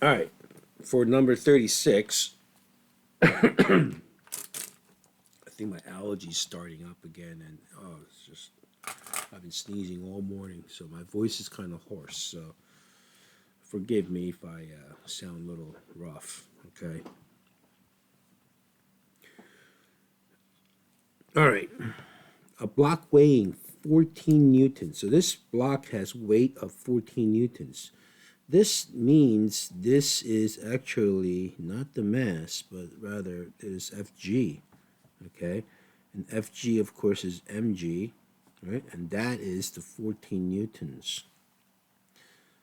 All right, for number 36, I think my allergy's starting up again, and it's just, I've been sneezing all morning, so my voice is kind of hoarse, so forgive me if I sound a little rough, okay? All right, a block weighing 14 newtons. So this block has weight of 14 newtons. This means this is actually not the mass, but rather it is Fg, okay? And Fg, of course, is mg, right? And that is the 14 newtons.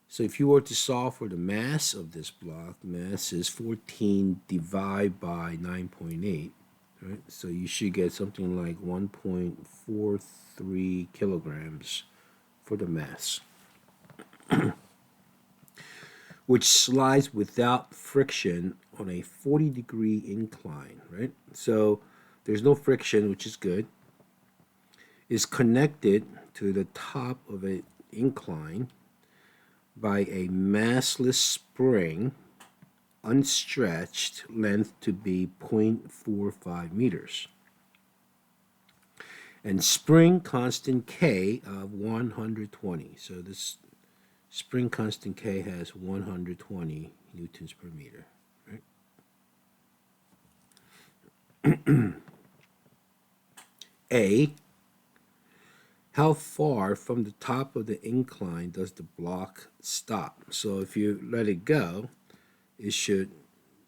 So if you were to solve for the mass of this block, mass is 14 divided by 9.8, right? So you should get something like 1.43 kilograms for the mass, which slides without friction on a 40-degree incline, right? So there's no friction, which is good. Is connected to the top of an incline by a massless spring, unstretched, length to be 0.45 meters. And spring constant K of 120. So this spring constant K has 120 newtons per meter. Right? A, how far from the top of the incline does the block stop? So if you let it go, it should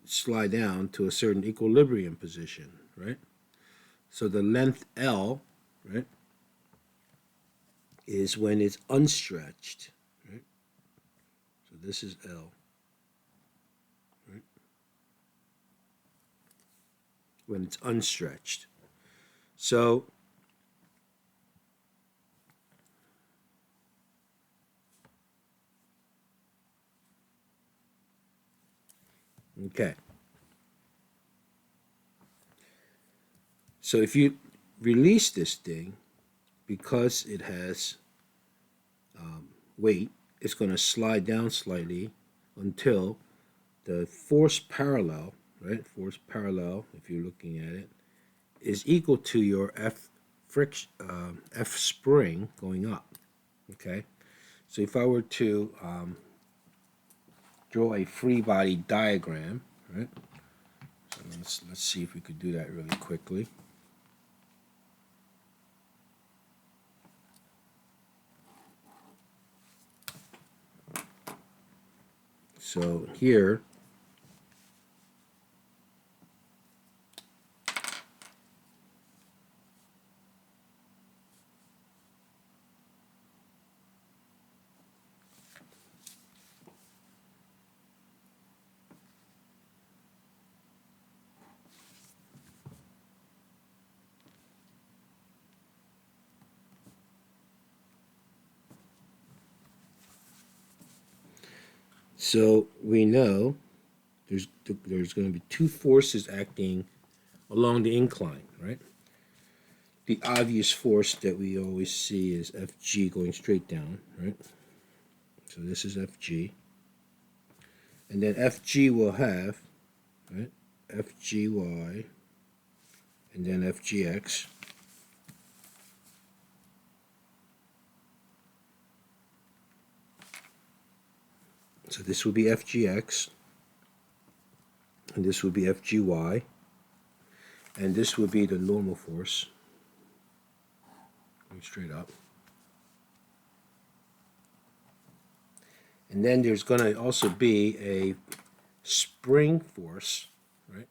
slide down to a certain equilibrium position, right? So the length L, right, is when it's unstretched, right? So this is L, right? When it's unstretched. So okay. So if you release this thing, because it has weight, it's going to slide down slightly until the force parallel, right? Force parallel, if you're looking at it, is equal to your F spring going up. Okay, so if I were to draw a free body diagram, right? So let's see if we could do that really quickly. So here, so we know there's going to be two forces acting along the incline, right? The obvious force that we always see is Fg going straight down, right? So this is Fg. And then Fg will have, right, Fgy, and then Fgx. So this would be Fgx, and this would be Fgy, and this would be the normal force, going straight up. And then there's going to also be a spring force, right,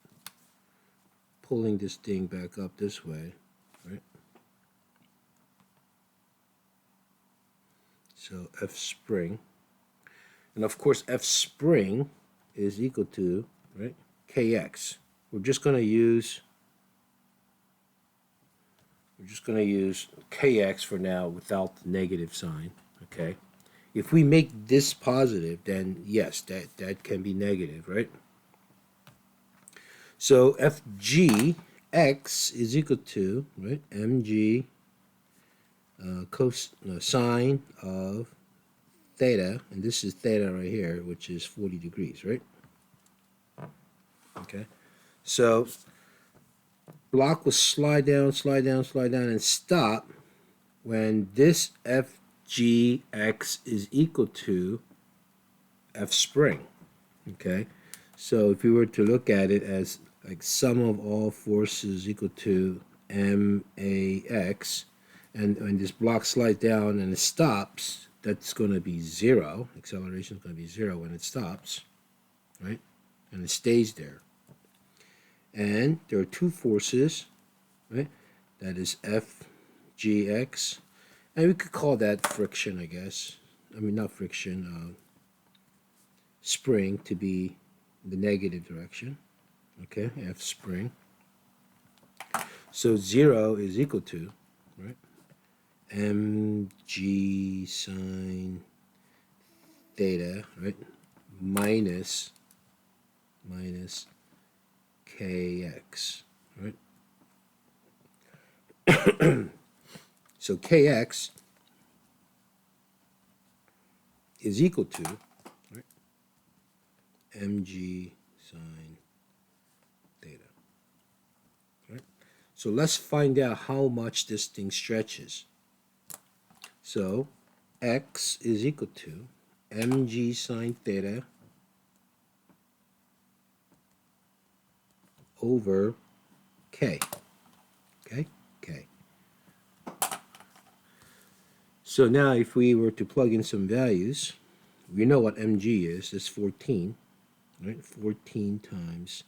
pulling this thing back up this way, right? So F spring. And of course, F spring is equal to, right, Kx. We're just going to use Kx for now without the negative sign, okay? If we make this positive, then yes, that can be negative, right? So Fgx is equal to, right, mg sine of theta, and this is theta right here, which is 40 degrees, right? So block will slide down, slide down, slide down, and stop when this FGX is equal to F spring. Okay, so if we were to look at it as like sum of all forces equal to MAX, and when this block slides down and it stops, that's going to be 0. Acceleration is going to be 0 when it stops, right? And it stays there. And there are two forces, right? That is FGX, and we could call that friction, I guess. I mean, not friction, spring to be the negative direction. Okay, F spring. So 0 is equal to, right, mg sine theta, right, minus kx, right? So kx is equal to, right, mg sine theta. Right? So let's find out how much this thing stretches. So x is equal to mg sine theta over k. Okay? K. So now if we were to plug in some values, we know what mg is. It's 14. Right? 14 times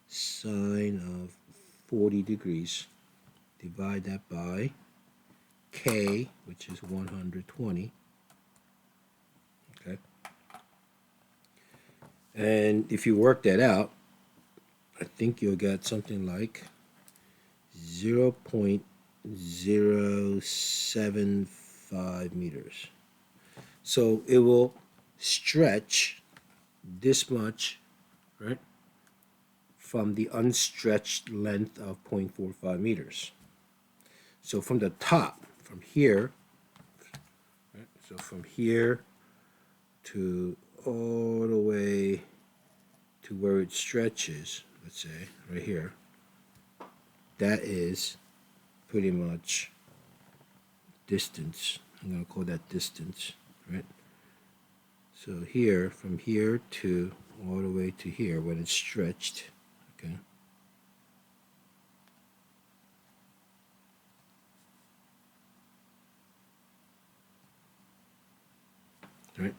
sine of 40 degrees. Divide that by k, which is 120. Okay. And if you work that out, I think you'll get something like 0.075 meters. So it will stretch this much, right, from the unstretched length of 0.45 meters. So from the top, from here, right, so from here to all the way to where it stretches, let's say right here, that is pretty much distance. I'm going to call that distance, right? So here, from here to all the way to here, when it's stretched, okay? Right?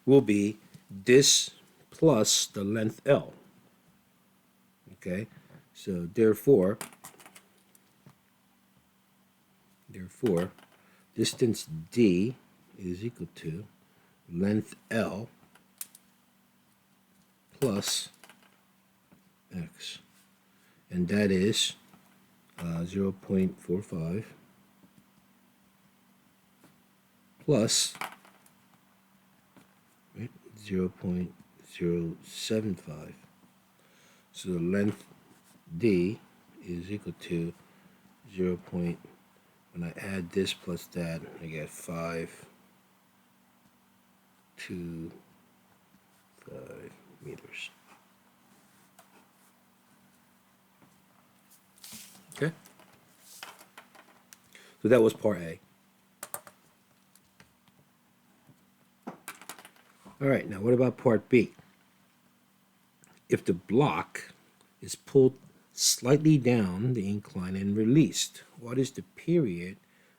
Will be this plus the length L. Okay? So therefore, distance D is equal to length L plus x. And that is 0.45 plus, right, 0.075. So the length D is equal to 0. When I add this plus that, I get 525 meters. Okay? So that was part A. All right, now what about part B? If the block is pulled slightly down the incline and released, what is the period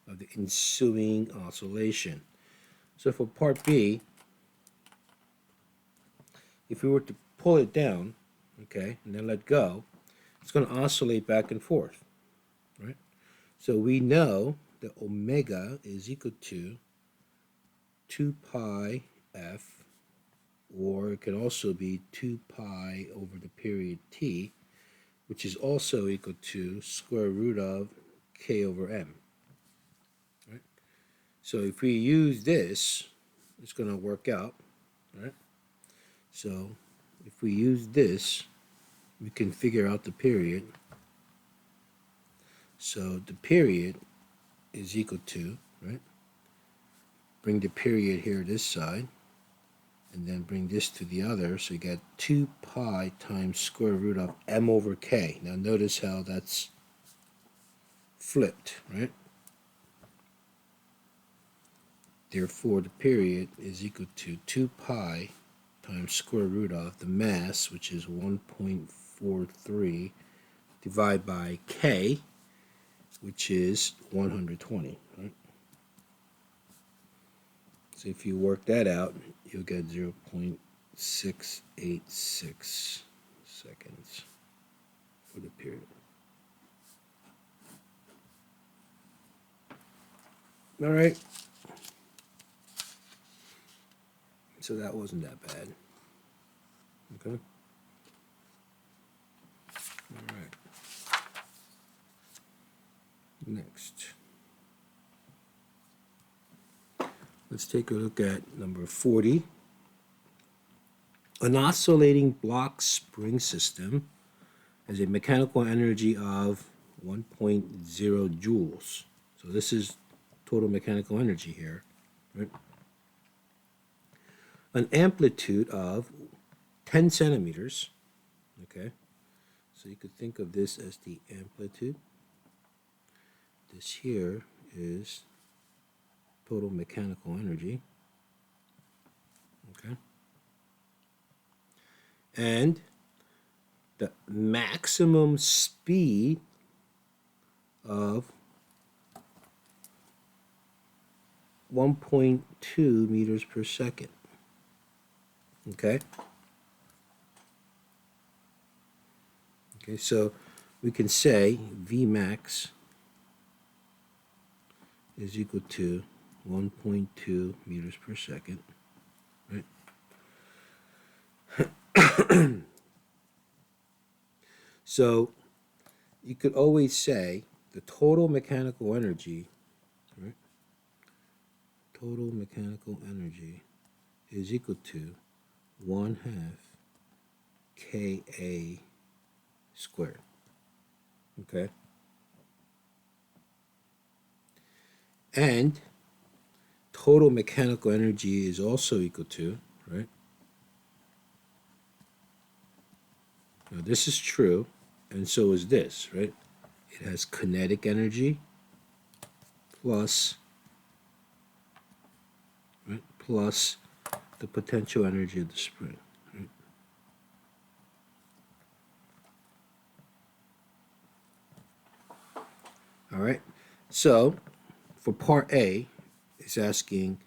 of the ensuing oscillation? So for part B, if we were to pull it down, okay, and then let go, it's going to oscillate back and forth, right? So we know that omega is equal to 2 pi f, or it can also be 2 pi over the period t, which is also equal to square root of k over m. Right? So if we use this, it's going to work out, right? So if we use this, we can figure out the period. So the period is equal to, right? Bring the period here this side, and then bring this to the other, so you get 2 pi times square root of m over k. Now notice how that's flipped, right? Therefore, the period is equal to 2 pi times square root of the mass, which is 1.43, divided by k, which is 120, right? So if you work that out, you'll get 0.686 seconds for the period. All right. So that wasn't that bad. Okay. All right. Next. Let's take a look at number 40. An oscillating block spring system has a mechanical energy of 1.0 joules. So this is total mechanical energy here, right? An amplitude of 10 centimeters, okay? So you could think of this as the amplitude. This here is total mechanical energy, okay? And the maximum speed of 1.2 meters per second, okay? Okay, so we can say Vmax is equal to 1.2 meters per second, right? So you could always say the total mechanical energy, right? Total mechanical energy is equal to 1/2 Ka squared, okay? And total mechanical energy is also equal to, right? Now this is true, and so is this, right? It has kinetic energy plus, right, plus the potential energy of the spring, right? All right, so for part A, it's asking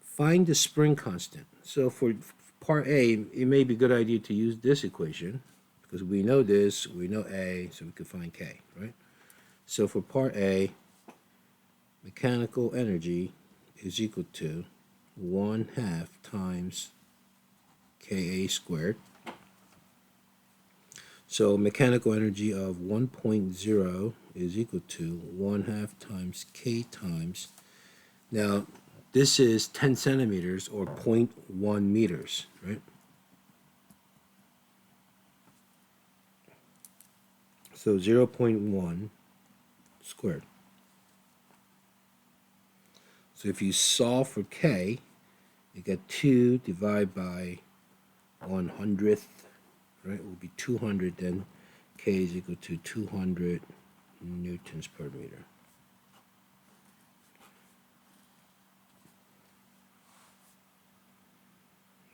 find the spring constant. So for part A, it may be a good idea to use this equation because we know this, we know A, so we can find K, right? So for part A, mechanical energy is equal to 1/2 times Ka squared. So mechanical energy of 1.0 is equal to 1/2 times K times. Now, this is 10 centimeters or 0.1 meters, right? So 0.1 squared. So if you solve for K, you get 2 divided by 1/100th, right? It will be 200, then K is equal to 200 newtons per meter.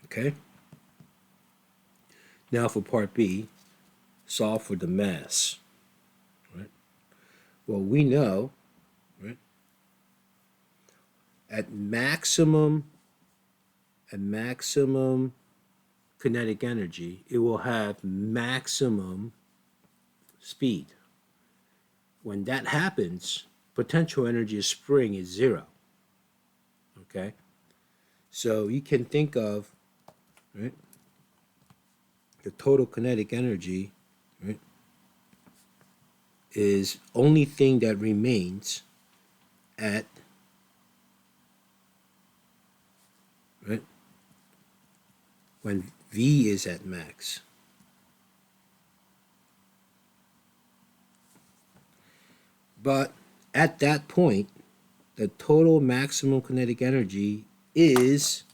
Okay? Now for part B, solve for the mass, right? Well, we know, right, at maximum kinetic energy, it will have maximum speed. When that happens, potential energy of spring is 0. Okay? So you can think of, right, the total kinetic energy, right, is only thing that remains at, right, when V is at max. But at that point, the total maximum kinetic energy is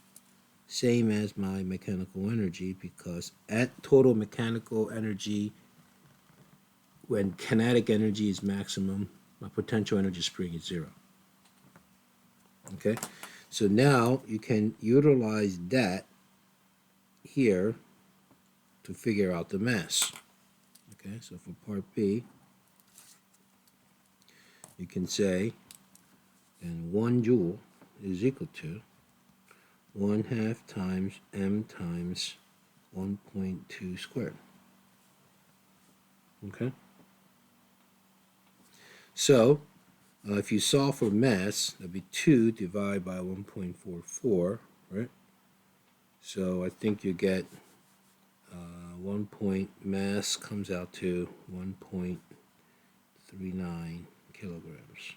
same as my mechanical energy, because at total mechanical energy, when kinetic energy is maximum, my potential energy spring is 0. Okay, so now you can utilize that here to figure out the mass. Okay, so for part B, you can say then 1 joule is equal to 1/2 times m times 1.2 squared. Okay, so if you solve for mass, that'd be 2 divided by 1.44, right? So I think you get 1 point mass comes out to 1.39 kilograms.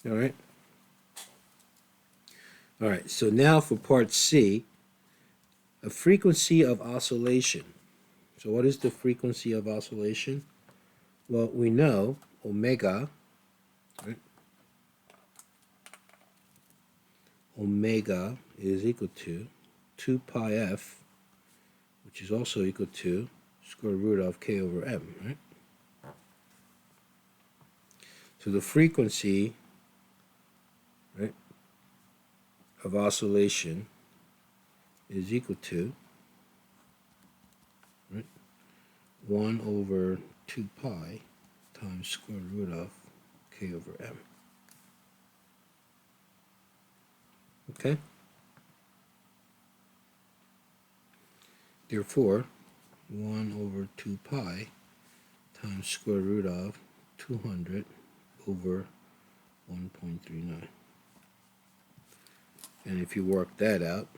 All right. All right, so now for part C, a frequency of oscillation. So what is the frequency of oscillation? Well, we know omega, right? Omega is equal to 2 pi f, which is also equal to square root of k over m, right? So the frequency, right, of oscillation is equal to, right, 1 over 2 pi times square root of k over m. Okay? Therefore, 1 over 2 pi times square root of 200 over 1.39. And if you work that out,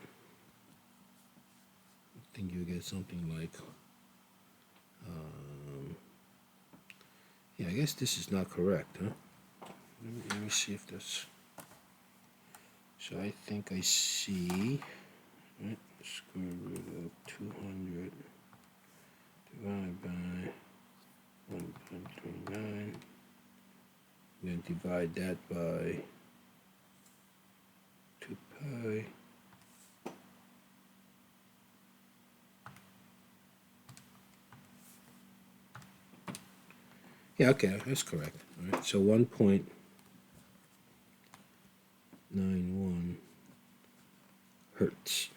I think you get something like, yeah, I guess this is not correct, huh? Let me see if this, so I think I see, right, square root of 200 divided by 1.39. Then divide that by 2 pi. Yeah, okay, that's correct. All right, so 1.91 hertz.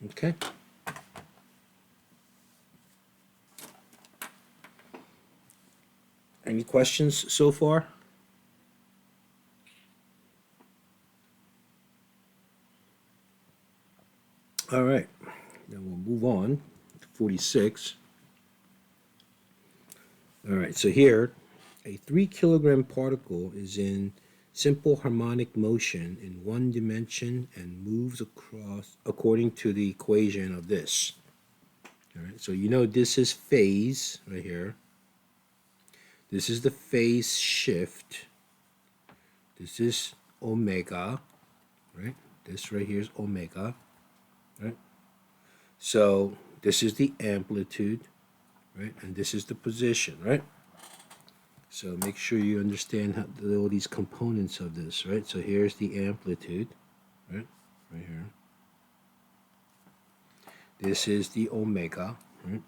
Okay. Any questions so far? All right, then we'll move on to 46. All right, so here, a 3 kilogram particle is in simple harmonic motion in one dimension and moves across according to the equation of this. All right, so you know this is phase right here. This is the phase shift. This is omega, right? This right here is omega, right? So this is the amplitude, right? And this is the position, right? So make sure you understand how, all these components of this, right? So here's the amplitude, right? Right here. This is the omega, right?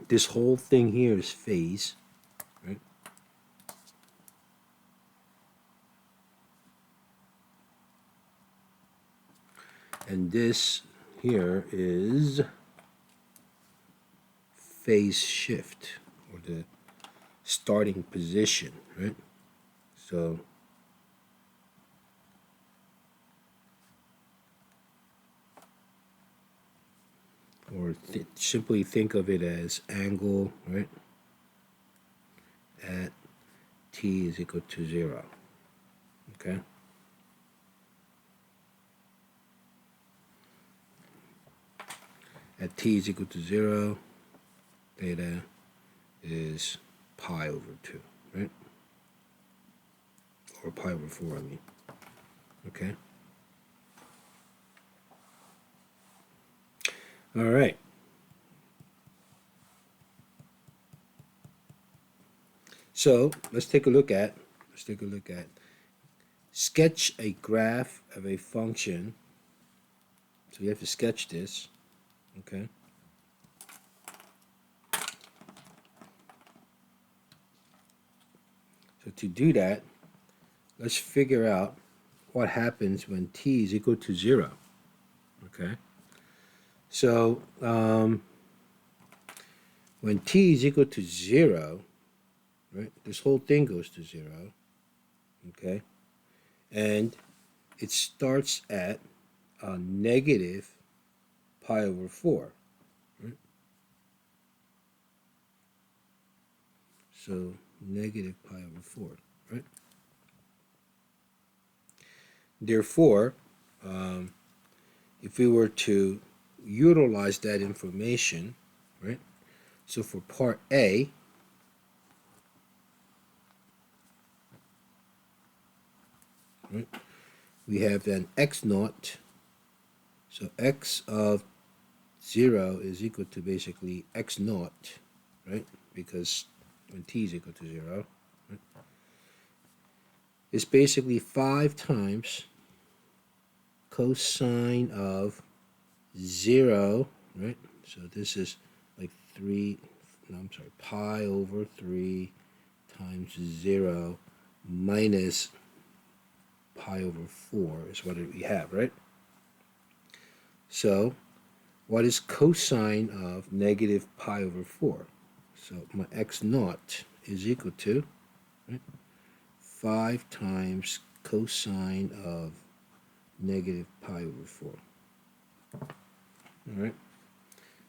This whole thing here is phase, right? And this here is phase shift, or the starting position, right? So or simply think of it as angle, right, at t is equal to 0, okay? At t is equal to 0, theta is pi over 2, right? Or pi over 4, I mean, okay? All right. So let's take a look at sketch a graph of a function. So you have to sketch this, okay? So to do that, let's figure out what happens when t is equal to 0, okay? So when t is equal to 0, right, this whole thing goes to 0, okay? And it starts at negative pi over 4, right? So negative pi over 4, right? Therefore, if we were to utilize that information, right? So for part A, right, we have then x naught. So x of 0 is equal to basically x naught, right? Because when t is equal to 0, right, it's basically 5 times cosine of 0, right? So this is like 3, no, I'm sorry, pi over 3 times 0 minus pi over 4 is what we have, right? So what is cosine of negative pi over 4? So my x naught is equal to, right, 5 times cosine of negative pi over 4. All right.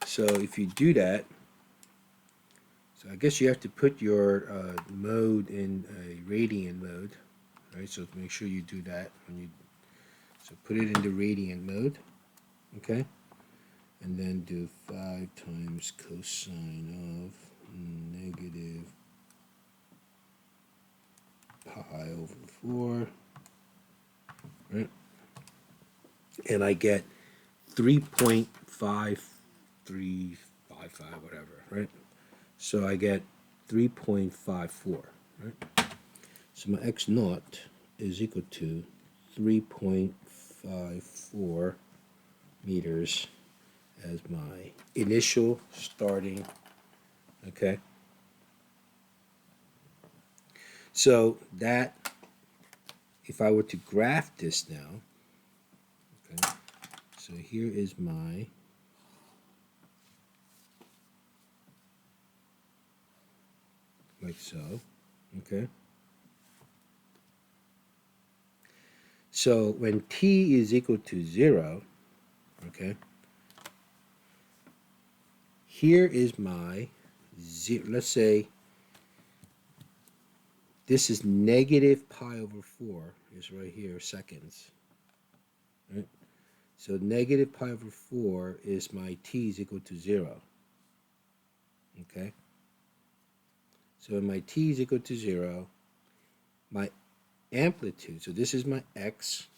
So if you do that, so I guess you have to put your mode in a radian mode, right? So make sure you do that when you, so put it into radian mode, okay? And then do 5 times cosine of negative pi over 4, right? And I get 3.5355, whatever, right? So I get 3.54, right? So my x naught is equal to 3.54 meters as my initial starting, okay? So that, if I were to graph this now, okay, so here is my like so, okay? So when t is equal to 0, okay, here is my 0, let's say this is negative pi over 4 is right here, seconds, right? So negative pi over 4 is my t is equal to 0, okay? So when my t is equal to 0, my amplitude, so this is my x,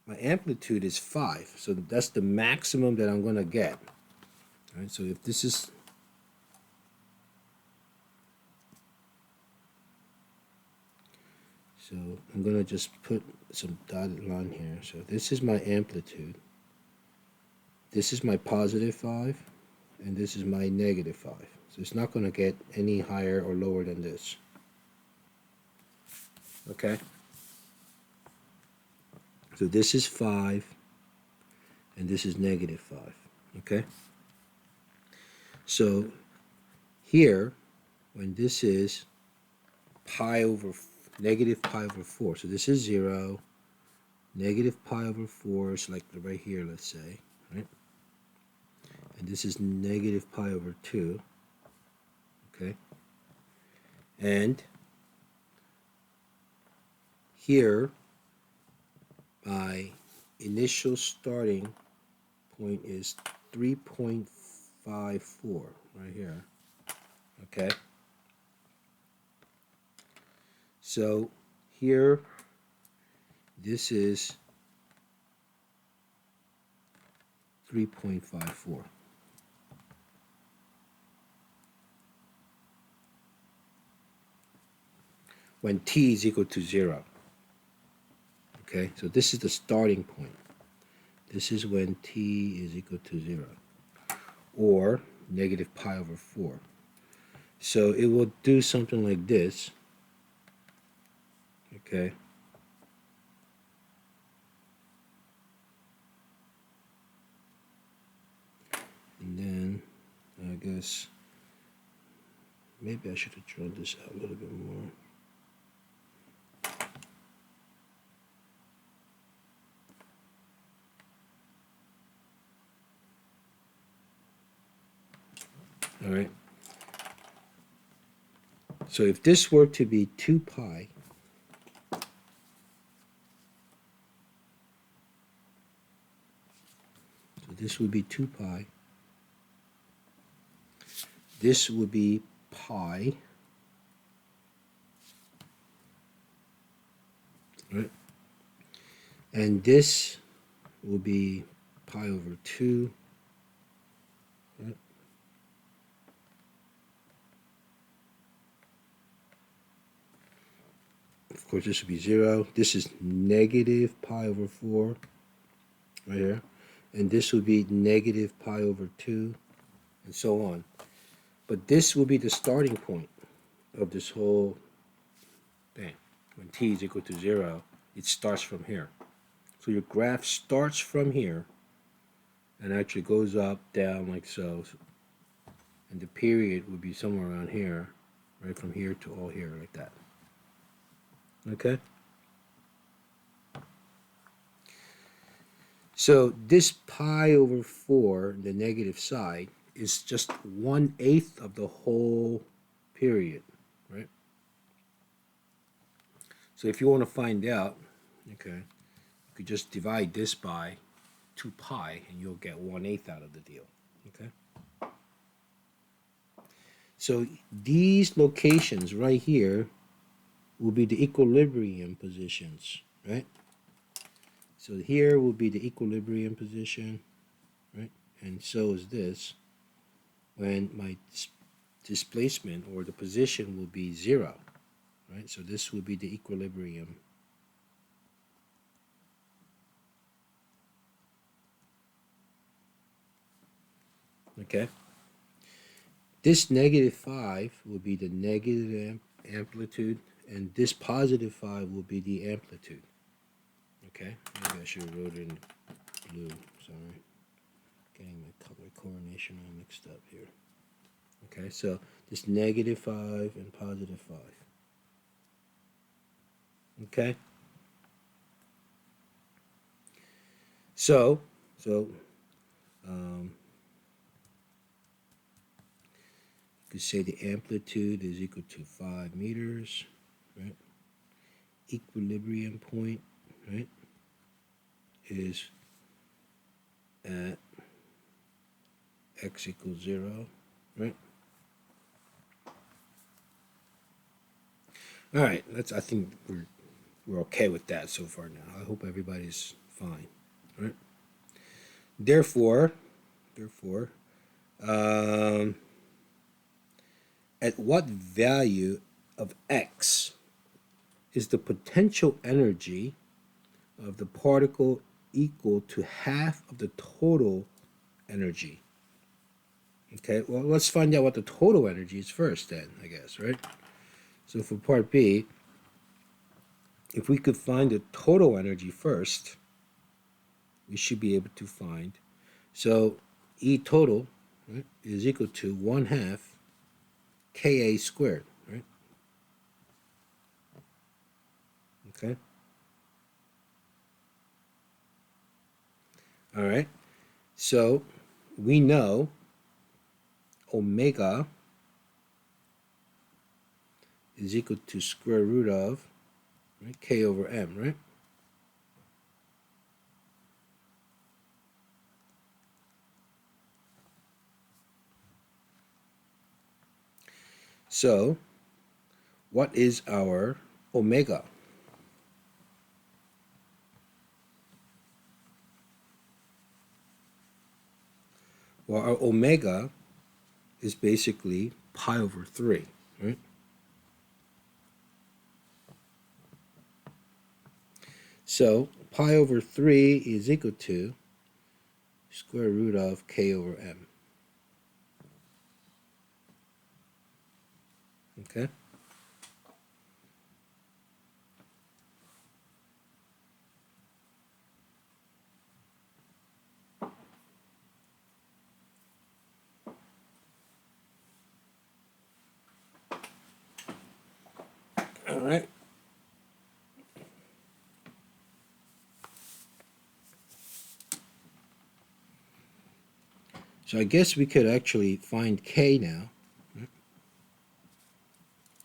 my amplitude is 5, so that's the maximum that I'm going to get. All right, so if this is, so I'm going to just put some dotted line here. So this is my amplitude, this is my positive 5, and this is my negative 5. So it's not going to get any higher or lower than this. Okay? So this is 5, and this is negative 5. Okay? So here, when this is pi over negative pi over 4, so this is 0, negative pi over 4 is like right here, let's say, right? And this is negative pi over 2, okay? And here, my initial starting point is 3.54 right here, okay? So here, this is 3.54. When t is equal to 0. Okay, so this is the starting point. This is when t is equal to 0, or negative pi over 4. So it will do something like this. Okay. And then I guess maybe I should have drawn this out a little bit more. All right. So if this were to be 2 pi, so this would be 2 pi. This would be pi. Right? And this will be pi over 2. Right? Of course, this would be 0. This is negative pi over 4 right here. And this would be negative pi over 2, and so on. But this will be the starting point of this whole thing. When t is equal to 0, it starts from here. So your graph starts from here and actually goes up, down like so. And the period would be somewhere around here, right from here to all here, like that. Okay? So this pi over 4, the negative side, is just 1/8 of the whole period, right? So if you want to find out, okay, you could just divide this by 2 pi and you'll get 1/8 out of the deal, okay? So these locations right here will be the equilibrium positions, right? So here will be the equilibrium position, right? And so is this, when my displacement or the position will be 0, right? So this will be the equilibrium. Okay? This negative 5 will be the negative amplitude, and this positive 5 will be the amplitude. Okay? Maybe I should have wrote it in blue. Sorry. Getting my color coordination all mixed up here. Okay, so this negative 5 and positive 5. Okay? So you could say the amplitude is equal to 5 meters, right? Equilibrium point, right, is at x equals 0, right? All right, I think we're okay with that so far now. I hope everybody's fine, right? Therefore, at what value of x is the potential energy of the particle equal to half of the total energy? Okay, well, let's find out what the total energy is first then, I guess, right? So for part B, if we could find the total energy first, we should be able to find. So E total, right, is equal to 1/2 Ka squared, right? Okay. All right. So we know omega is equal to square root of, right, K over M, right? So what is our omega? Well, our omega is basically pi over 3, right? So pi over 3 is equal to square root of k over m. Okay? All right. So I guess we could actually find k now.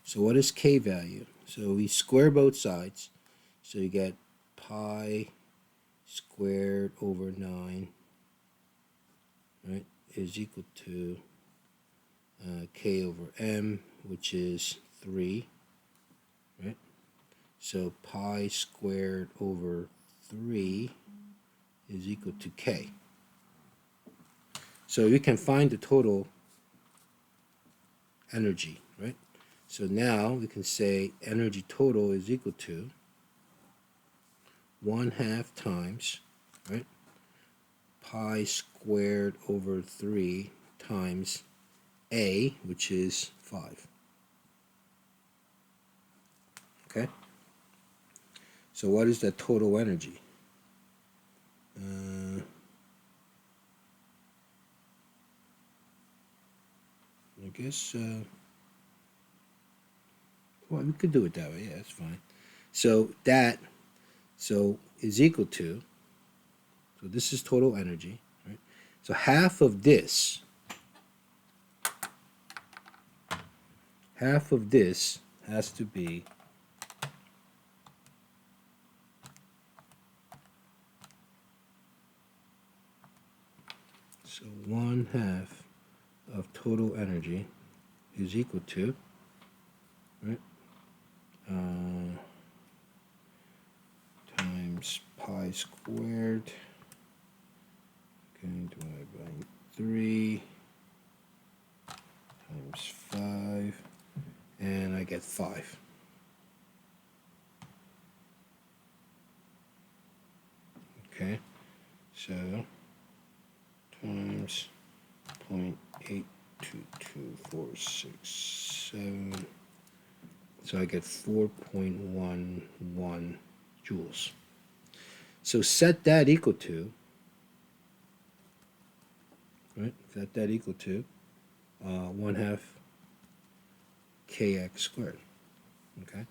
So what is k value? So we square both sides. So you get pi squared over 9, right, is equal to k over m, which is 3, right? So pi squared over 3 is equal to k. So you can find the total energy, right? So now we can say energy total is equal to 1/2 times, right, pi squared over 3 times a, which is 5. Okay? So what is the total energy? I guess, well, we could do it that way. Yeah, that's fine. So is equal to, so this is total energy, right? So half of this has to be so 1/2 of total energy is equal to, right, times pi squared, okay, divided by 3 times 5, and I get 5. Okay, so times 0.82247, so I get 4.11 joules. So set that equal to, right, set that equal to 1/2 kx squared, okay?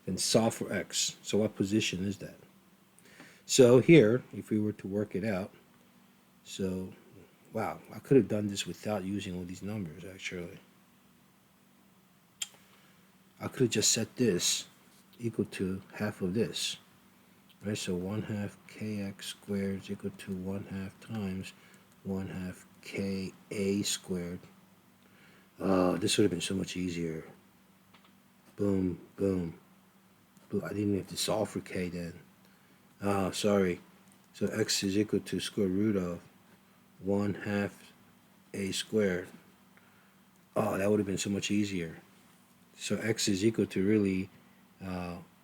Then solve for x. So what position is that? So here, if we were to work it out, so, wow, I could have done this without using all these numbers, actually. I could have just set this equal to half of this, right? So 1/2 kx squared is equal to 1/2 times 1/2 ka squared. Oh, this would have been so much easier. Boom, boom. I didn't have to solve for k then. Oh, sorry. So x is equal to square root of 1/2 a squared. Oh, that would have been so much easier. So x is equal to really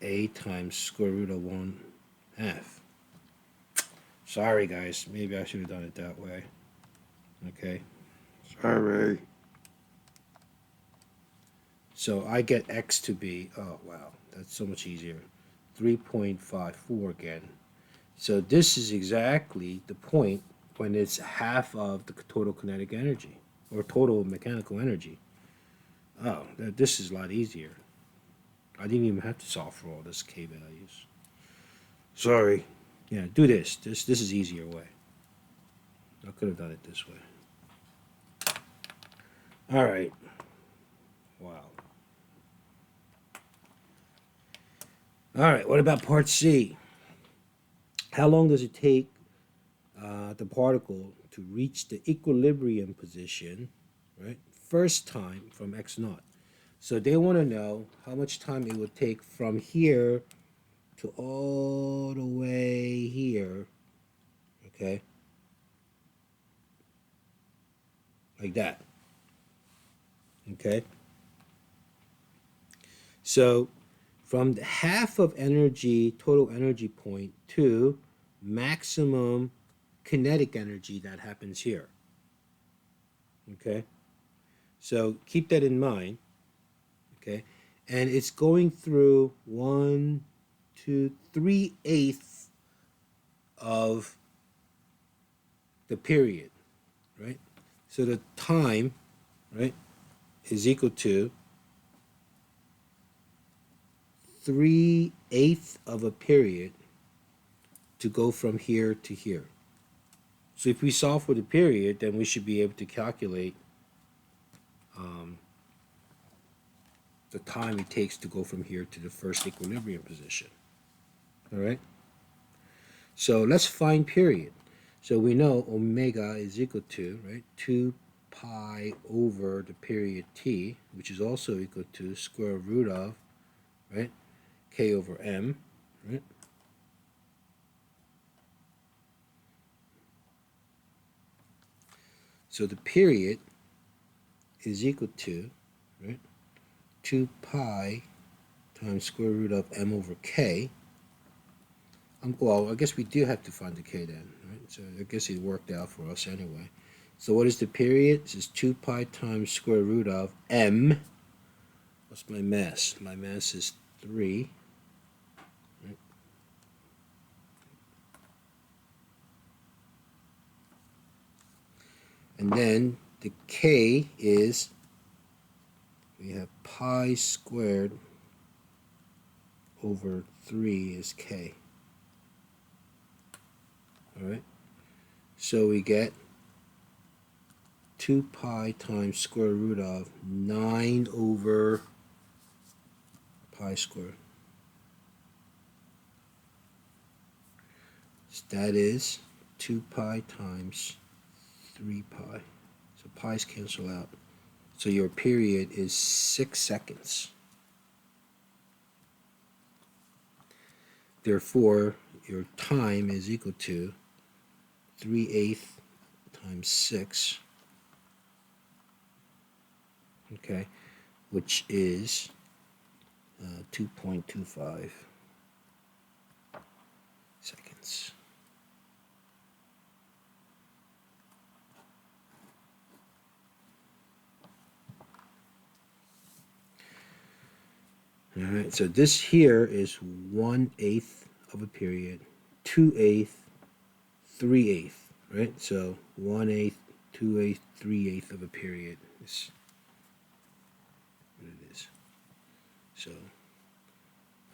a times square root of 1/2. Sorry, guys. Maybe I should have done it that way. Okay. Sorry. So I get x to be, oh, wow, that's so much easier. 3.54 again. So this is exactly the point when it's half of the total kinetic energy or total mechanical energy. Oh, this is a lot easier. I didn't even have to solve for all this k values. Sorry. Yeah, do this. This is easier way. I could have done it this way. All right. Wow. All right, what about part C? How long does it take the particle to reach the equilibrium position, right, first time from x naught? So they want to know how much time it would take from here to all the way here, okay, like that, okay? So from the half of energy, total energy point, to maximum kinetic energy that happens here, okay? So keep that in mind, okay? And it's going through 1, 2, 3/8 of the period, right? So the time, right, is equal to 3/8 of a period to go from here to here. So if we solve for the period, then we should be able to calculate the time it takes to go from here to the first equilibrium position. All right? So let's find period. So we know omega is equal to, right, 2 pi over the period t, which is also equal to square root of, right, k over m, right? So the period is equal to, right, 2 pi times square root of m over k. Well, I guess we do have to find the k then, right? So I guess it worked out for us anyway. So what is the period? This is 2 pi times square root of m. What's my mass? My mass is 3. Right? And then the k is, we have pi squared over 3 is k. All right? So we get 2 pi times square root of 9 over pi squared. So that is 2 pi times 3 pi. So pi's cancel out. So your period is 6 seconds. Therefore, your time is equal to 3/8 times 6, okay, which is 2.25 seconds. All right, so this here is 1/8 of a period, 2/8, 3/8, right? So 1/8, 2/8, 3/8 of a period is what it is. So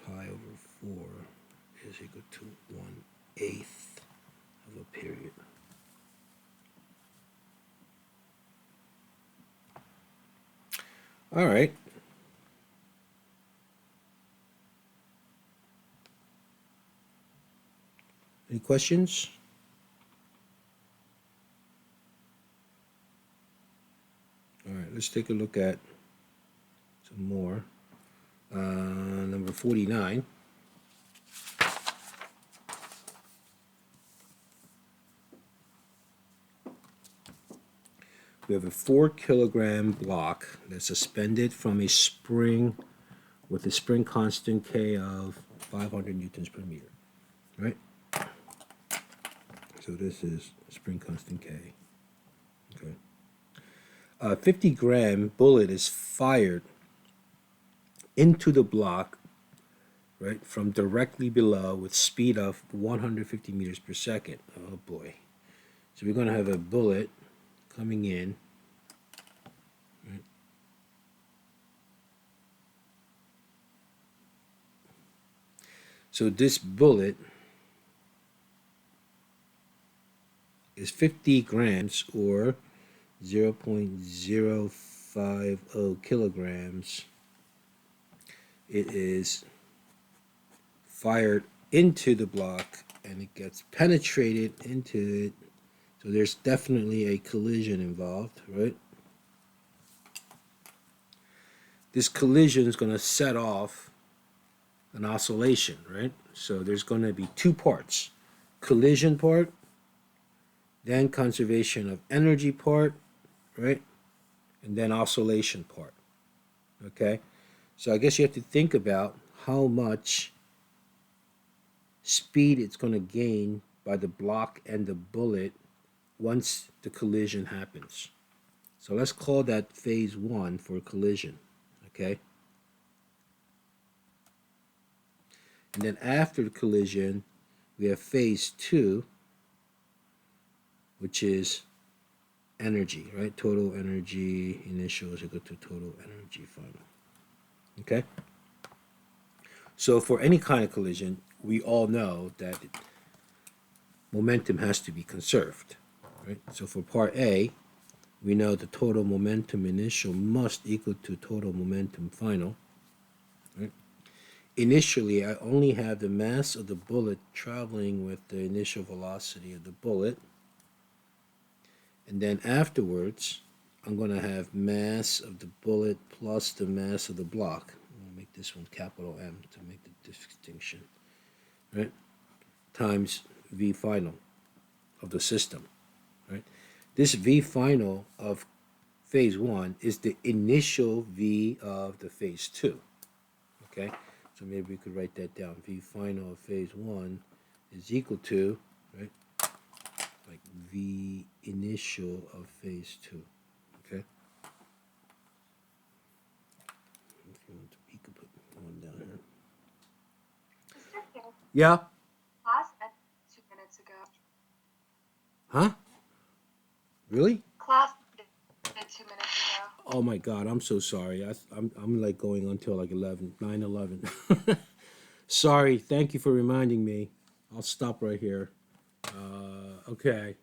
pi over 4 is equal to 1/8 of a period. All right. Any questions? All right, let's take a look at some more. Number 49. We have a 4-kilogram block that's suspended from a spring with a spring constant K of 500 newtons per meter, right? So this is spring constant K, okay. A 50-gram bullet is fired into the block, right, from directly below with speed of 150 meters per second. Oh boy. So we're going to have a bullet coming in, right? So this bullet is 50 grams or 0.050 kilograms. It is fired into the block and it gets penetrated into it. So there's definitely a collision involved, right? This collision is going to set off an oscillation, right? So there's going to be two parts. Collision part, then conservation of energy part, right? And then oscillation part, okay? So I guess you have to think about how much speed it's going to gain by the block and the bullet once the collision happens. So let's call that phase 1 for collision, okay? And then after the collision, we have phase 2, which is energy, right? Total energy initial is equal to total energy final, okay? So for any kind of collision, we all know that momentum has to be conserved, right? So for part A, we know the total momentum initial must equal to total momentum final, right? Initially, I only have the mass of the bullet traveling with the initial velocity of the bullet. And then afterwards, I'm going to have mass of the bullet plus the mass of the block. I'm going to make this one capital M to make the distinction, right? Times V final of the system, right? This V final of phase 1 is the initial V of the phase 2, okay? So maybe we could write that down. V final of phase 1 is equal to, right, like V initial of phase 2, okay? If you want to, you could put one down here. Yeah? Class ended 2 minutes ago. Huh? Really? Class ended 2 minutes ago. Oh my God, I'm so sorry. I'm like going until like 9:11. Sorry, thank you for reminding me. I'll stop right here. Okay.